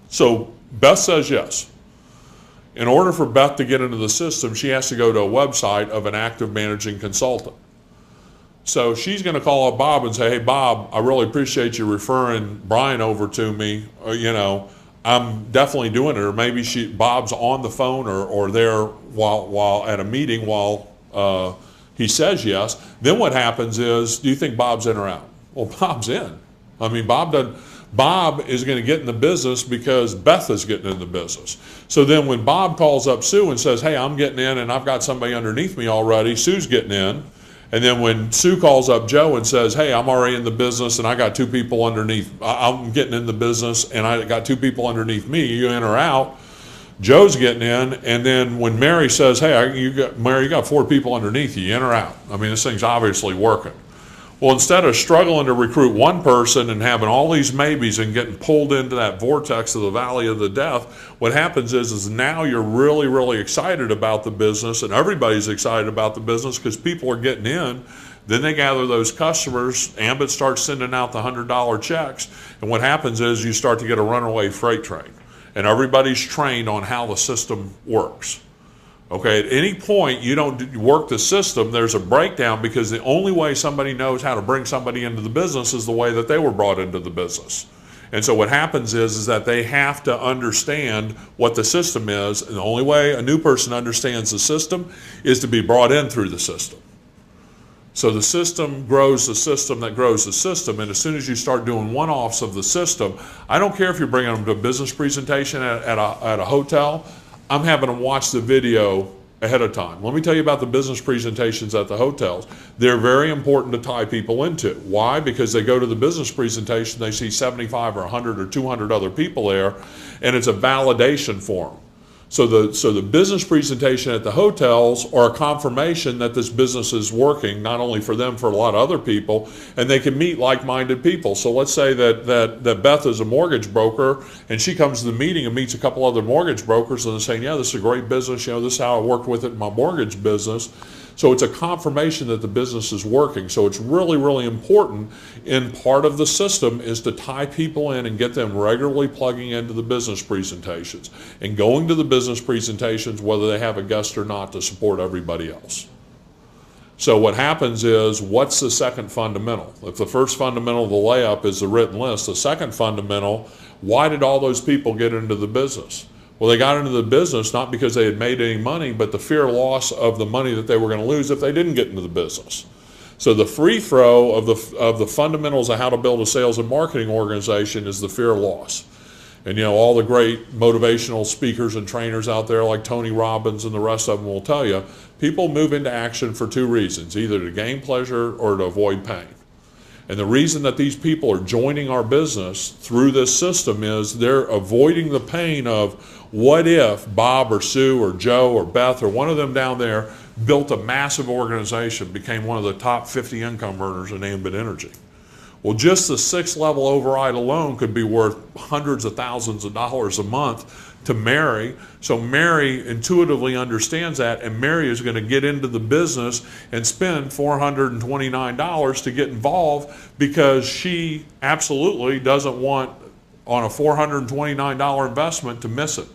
So Beth says yes. In order for Beth to get into the system, she has to go to a website of an active managing consultant. So she's going to call up Bob and say, hey, Bob, I really appreciate you referring Brian over to me. I'm definitely doing it. Or maybe Bob's on the phone or there while at a meeting while he says yes. Then what happens is, do you think Bob's in or out? Well, Bob's in. I mean, Bob is going to get in the business because Beth is getting in the business. So then when Bob calls up Sue and says, hey, I'm getting in and I've got somebody underneath me already, Sue's getting in. And then when Sue calls up Joe and says, hey, I'm already in the business and I got two people underneath, I'm getting in the business and I got two people underneath me, you in or out, Joe's getting in. And then when Mary says, hey, Mary, you got four people underneath you, in or out? I mean, this thing's obviously working. Well, instead of struggling to recruit one person and having all these maybes and getting pulled into that vortex of the valley of the death, what happens is now you're really, really excited about the business, and everybody's excited about the business because people are getting in. Then they gather those customers. Ambit starts sending out the $100 checks, and what happens is you start to get a runaway freight train, and everybody's trained on how the system works. Okay, at any point you don't work the system, there's a breakdown because the only way somebody knows how to bring somebody into the business is the way that they were brought into the business. And so what happens is that they have to understand what the system is, and the only way a new person understands the system is to be brought in through the system. So the system grows the system that grows the system, and as soon as you start doing one-offs of the system, I don't care if you're bringing them to a business presentation at a hotel, I'm having them watch the video ahead of time. Let me tell you about the business presentations at the hotels. They're very important to tie people into. Why? Because they go to the business presentation, they see 75 or 100 or 200 other people there, and it's a validation for them. So the business presentation at the hotels are a confirmation that this business is working, not only for them, for a lot of other people, and they can meet like-minded people. So let's say that Beth is a mortgage broker, and she comes to the meeting and meets a couple other mortgage brokers, and they're saying, yeah, this is a great business, this is how I worked with it in my mortgage business. So it's a confirmation that the business is working. So it's really, really important, in part of the system is to tie people in and get them regularly plugging into the business presentations and going to the business presentations whether they have a guest or not to support everybody else. So what happens is, what's the second fundamental? If the first fundamental of the layup is the written list, the second fundamental, why did all those people get into the business? Well, they got into the business not because they had made any money, but the fear of loss of the money that they were going to lose if they didn't get into the business. So the free throw of the fundamentals of how to build a sales and marketing organization is the fear of loss. And all the great motivational speakers and trainers out there like Tony Robbins and the rest of them will tell you, people move into action for two reasons, either to gain pleasure or to avoid pain. And the reason that these people are joining our business through this system is they're avoiding the pain of, what if Bob or Sue or Joe or Beth or one of them down there built a massive organization, became one of the top 50 income earners in Ambit Energy? Well, just the 6-level override alone could be worth hundreds of thousands of dollars a month to Mary. So Mary intuitively understands that, and Mary is going to get into the business and spend $429 to get involved because she absolutely doesn't want, on a $429 investment, to miss it.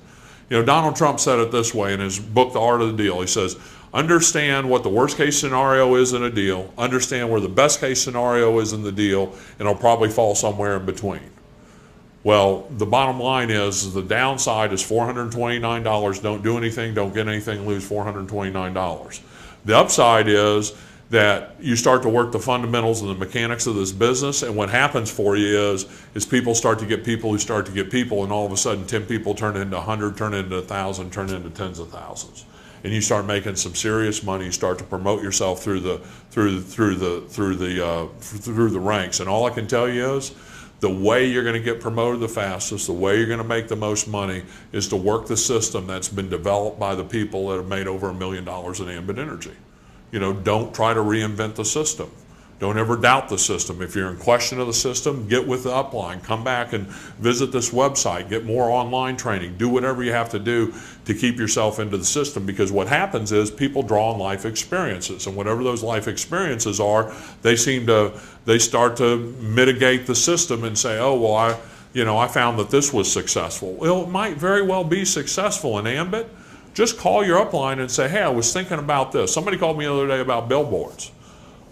Donald Trump said it this way in his book, The Art of the Deal. He says, understand what the worst case scenario is in a deal, understand where the best case scenario is in the deal, and it'll probably fall somewhere in between. Well, the bottom line is the downside is $429. Don't do anything, don't get anything, lose $429. The upside is that you start to work the fundamentals and the mechanics of this business, and what happens for you is people start to get people who start to get people, and all of a sudden 10 people turn into 100, turn into 1,000, turn into tens of thousands. And you start making some serious money. You start to promote yourself through the ranks. And all I can tell you is, the way you're going to get promoted the fastest, the way you're going to make the most money, is to work the system that's been developed by the people that have made over $1 million in Ambit Energy. Don't try to reinvent the system. Don't ever doubt the system. If you're in question of the system, get with the upline. Come back and visit this website. Get more online training. Do whatever you have to do to keep yourself into the system, because what happens is people draw on life experiences, and whatever those life experiences are, they start to mitigate the system and say, oh, well, you know, I found that this was successful. Well, it might very well be successful in Ambit. Just call your upline and say, hey, I was thinking about this. Somebody called me the other day about billboards.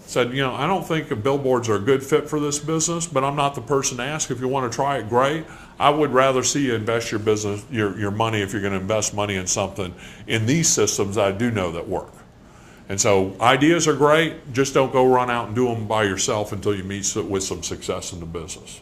Said, you know, I don't think billboards are a good fit for this business, but I'm not the person to ask. If you want to try it, great. I would rather see you invest your business, your money, if you're going to invest money in something, in these systems I do know that work. And so ideas are great, just don't go run out and do them by yourself until you meet with some success in the business.